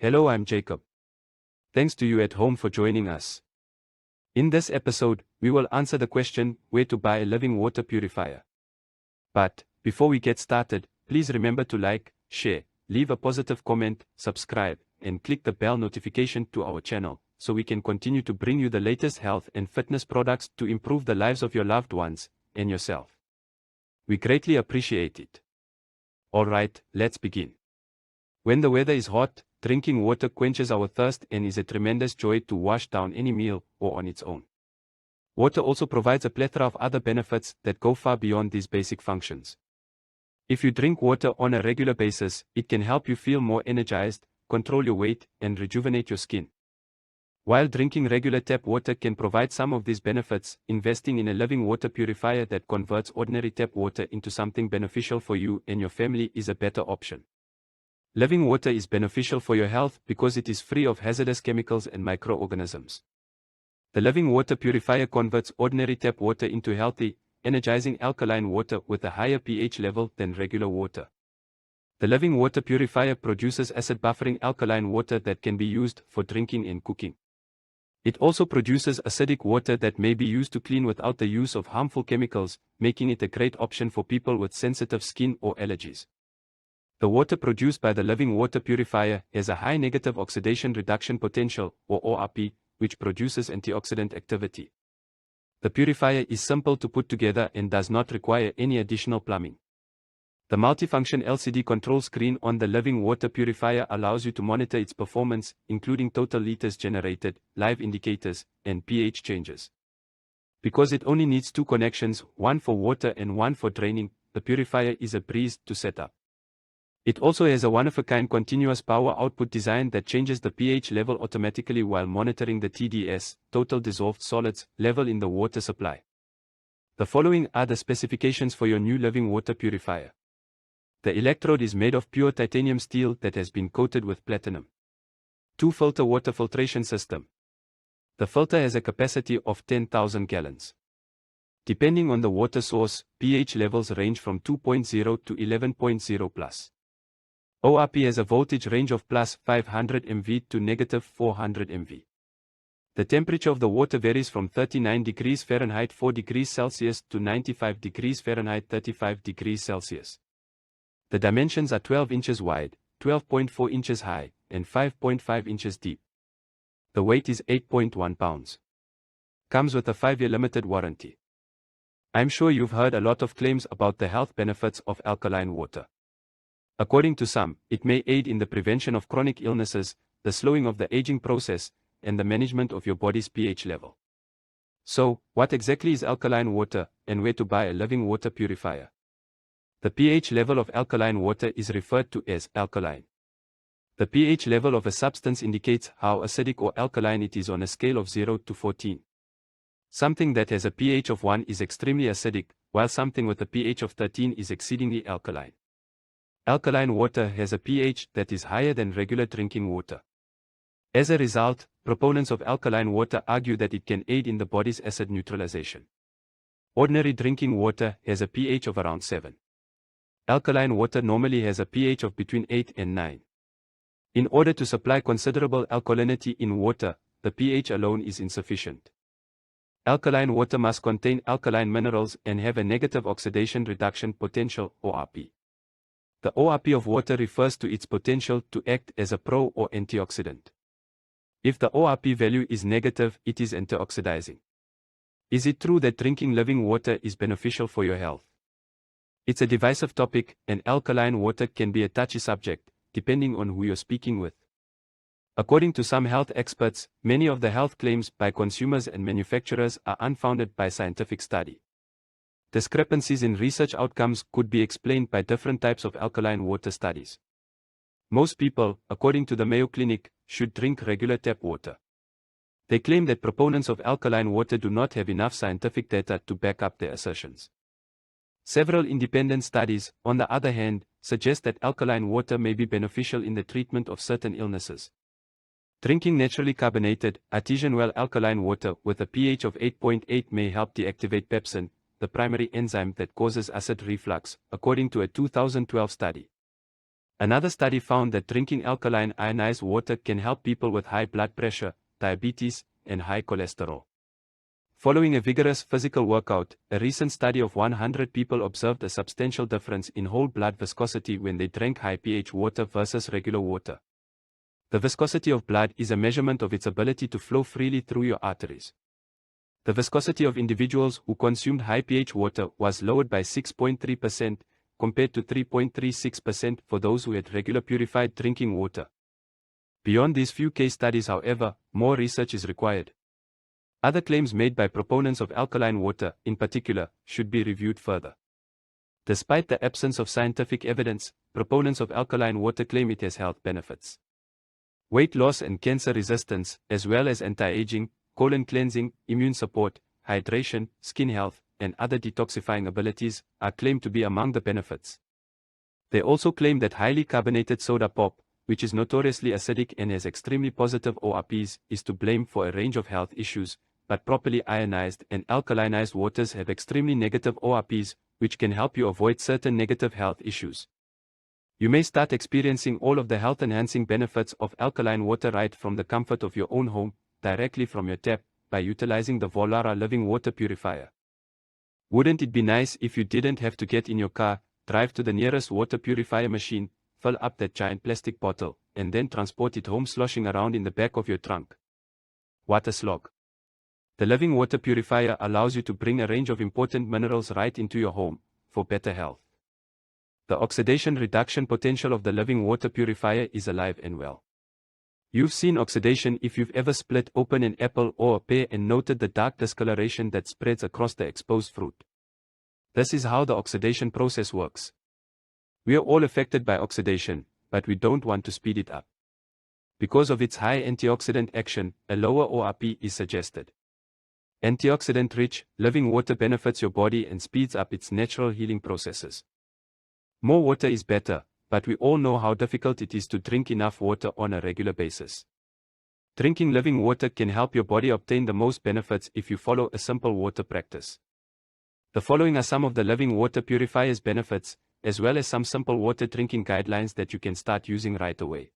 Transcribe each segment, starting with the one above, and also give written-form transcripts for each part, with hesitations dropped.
Hello, I'm Jacob. Thanks to you at home for joining us. In this episode, we will answer the question, where to buy a living water purifier. But, before we get started, please remember to like, share, leave a positive comment, subscribe, and click the bell notification to our channel, so we can continue to bring you the latest health and fitness products to improve the lives of your loved ones, and yourself. We greatly appreciate it. Alright, let's begin. When the weather is hot, drinking water quenches our thirst and is a tremendous joy to wash down any meal or on its own. Water also provides a plethora of other benefits that go far beyond these basic functions. If you drink water on a regular basis, it can help you feel more energized, control your weight, and rejuvenate your skin. While drinking regular tap water can provide some of these benefits, investing in a living water purifier that converts ordinary tap water into something beneficial for you and your family is a better option. Living water is beneficial for your health because it is free of hazardous chemicals and microorganisms. The living water purifier converts ordinary tap water into healthy, energizing alkaline water with a higher pH level than regular water. The living water purifier produces acid buffering alkaline water that can be used for drinking and cooking. It also produces acidic water that may be used to clean without the use of harmful chemicals, making it a great option for people with sensitive skin or allergies. The water produced by the living water purifier has a high negative oxidation reduction potential, or ORP, which produces antioxidant activity. The purifier is simple to put together and does not require any additional plumbing. The multifunction LCD control screen on the living water purifier allows you to monitor its performance, including total liters generated, live indicators, and pH changes. Because it only needs two connections, one for water and one for draining, the purifier is a breeze to set up. It also has a one-of-a-kind continuous power output design that changes the pH level automatically while monitoring the TDS, total dissolved solids, level in the water supply. The following are the specifications for your new living water purifier. The electrode is made of pure titanium steel that has been coated with platinum. 2-filter water filtration system. The filter has a capacity of 10,000 gallons. Depending on the water source, pH levels range from 2.0 to 11.0 plus. ORP has a voltage range of plus 500 MV to negative 400 MV. The temperature of the water varies from 39 degrees Fahrenheit 4 degrees Celsius to 95 degrees Fahrenheit 35 degrees Celsius. The dimensions are 12 inches wide, 12.4 inches high, and 5.5 inches deep. The weight is 8.1 pounds. Comes with a 5-year limited warranty. I'm sure you've heard a lot of claims about the health benefits of alkaline water. According to some, it may aid in the prevention of chronic illnesses, the slowing of the aging process, and the management of your body's pH level. So, what exactly is alkaline water, and where to buy a living water purifier? The pH level of alkaline water is referred to as alkaline. The pH level of a substance indicates how acidic or alkaline it is on a scale of 0 to 14. Something that has a pH of 1 is extremely acidic, while something with a pH of 13 is exceedingly alkaline. Alkaline water has a pH that is higher than regular drinking water. As a result, proponents of alkaline water argue that it can aid in the body's acid neutralization. Ordinary drinking water has a pH of around 7. Alkaline water normally has a pH of between 8 and 9. In order to supply considerable alkalinity in water, the pH alone is insufficient. Alkaline water must contain alkaline minerals and have a negative oxidation reduction potential, ORP. The ORP of water refers to its potential to act as a pro or antioxidant. If the ORP value is negative, it is antioxidizing. Is it true that drinking living water is beneficial for your health? It's a divisive topic, and alkaline water can be a touchy subject, depending on who you're speaking with. According to some health experts, many of the health claims by consumers and manufacturers are unfounded by scientific study. Discrepancies in research outcomes could be explained by different types of alkaline water studies. Most people, according to the Mayo Clinic, should drink regular tap water. They claim that proponents of alkaline water do not have enough scientific data to back up their assertions. Several independent studies, on the other hand, suggest that alkaline water may be beneficial in the treatment of certain illnesses. Drinking naturally carbonated, artesian well alkaline water with a pH of 8.8 may help deactivate pepsin, the primary enzyme that causes acid reflux, according to a 2012 study. Another study found that drinking alkaline ionized water can help people with high blood pressure, diabetes, and high cholesterol. Following a vigorous physical workout, a recent study of 100 people observed a substantial difference in whole blood viscosity when they drank high pH water versus regular water. The viscosity of blood is a measurement of its ability to flow freely through your arteries. The viscosity of individuals who consumed high pH water was lowered by 6.3%, compared to 3.36% for those who had regular purified drinking water. Beyond these few case studies, however, more research is required. Other claims made by proponents of alkaline water, in particular, should be reviewed further. Despite the absence of scientific evidence, proponents of alkaline water claim it has health benefits. Weight loss and cancer resistance, as well as anti-aging, colon cleansing, immune support, hydration, skin health, and other detoxifying abilities, are claimed to be among the benefits. They also claim that highly carbonated soda pop, which is notoriously acidic and has extremely positive ORPs, is to blame for a range of health issues, but properly ionized and alkalinized waters have extremely negative ORPs, which can help you avoid certain negative health issues. You may start experiencing all of the health-enhancing benefits of alkaline water right from the comfort of your own home, directly from your tap, by utilizing the Vollara Living Water Purifier. Wouldn't it be nice if you didn't have to get in your car, drive to the nearest water purifier machine, fill up that giant plastic bottle, and then transport it home sloshing around in the back of your trunk? What a slog. The Living Water Purifier allows you to bring a range of important minerals right into your home, for better health. The oxidation reduction potential of the Living Water Purifier is alive and well. You've seen oxidation if you've ever split open an apple or a pear and noted the dark discoloration that spreads across the exposed fruit. This is how the oxidation process works. We are all affected by oxidation, but we don't want to speed it up. Because of its high antioxidant action, a lower ORP is suggested. Antioxidant-rich, living water benefits your body and speeds up its natural healing processes. More water is better, but we all know how difficult it is to drink enough water on a regular basis. Drinking living water can help your body obtain the most benefits if you follow a simple water practice. The following are some of the Living Water Purifier's benefits, as well as some simple water drinking guidelines that you can start using right away.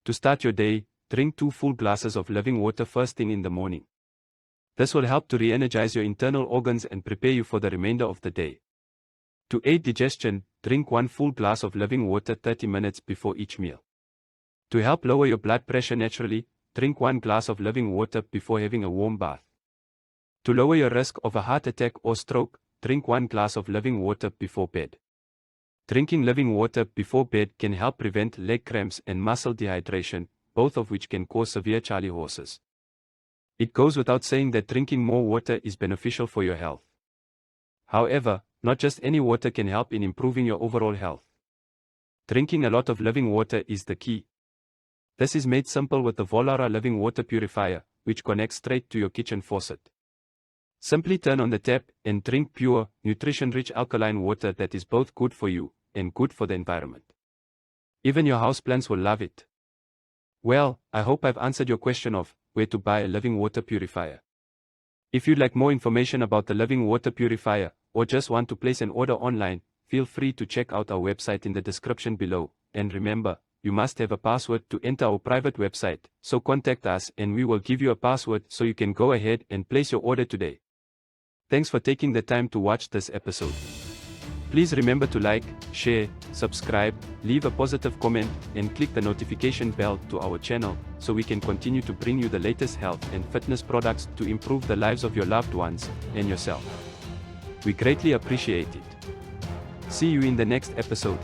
To start your day, drink 2 full glasses of living water first thing in the morning. This will help to re-energize your internal organs and prepare you for the remainder of the day. To aid digestion, drink 1 full glass of living water 30 minutes before each meal. To help lower your blood pressure naturally, drink 1 glass of living water before having a warm bath. To lower your risk of a heart attack or stroke, drink 1 glass of living water before bed. Drinking living water before bed can help prevent leg cramps and muscle dehydration, both of which can cause severe charley horses. It goes without saying that drinking more water is beneficial for your health. However, not just any water can help in improving your overall health. Drinking a lot of living water is the key. This is made simple with the Vollara Living Water Purifier, which connects straight to your kitchen faucet. Simply turn on the tap and drink pure, nutrition-rich alkaline water that is both good for you and good for the environment. Even your houseplants will love it. Well, I hope I've answered your question of where to buy a living water purifier. If you'd like more information about the Living Water Purifier, or just want to place an order online, feel free to check out our website in the description below. And remember, you must have a password to enter our private website, so contact us and we will give you a password so you can go ahead and place your order today. Thanks for taking the time to watch this episode. Please remember to like, share, subscribe, leave a positive comment, and click the notification bell to our channel, so we can continue to bring you the latest health and fitness products to improve the lives of your loved ones and yourself. We greatly appreciate it. See you in the next episode.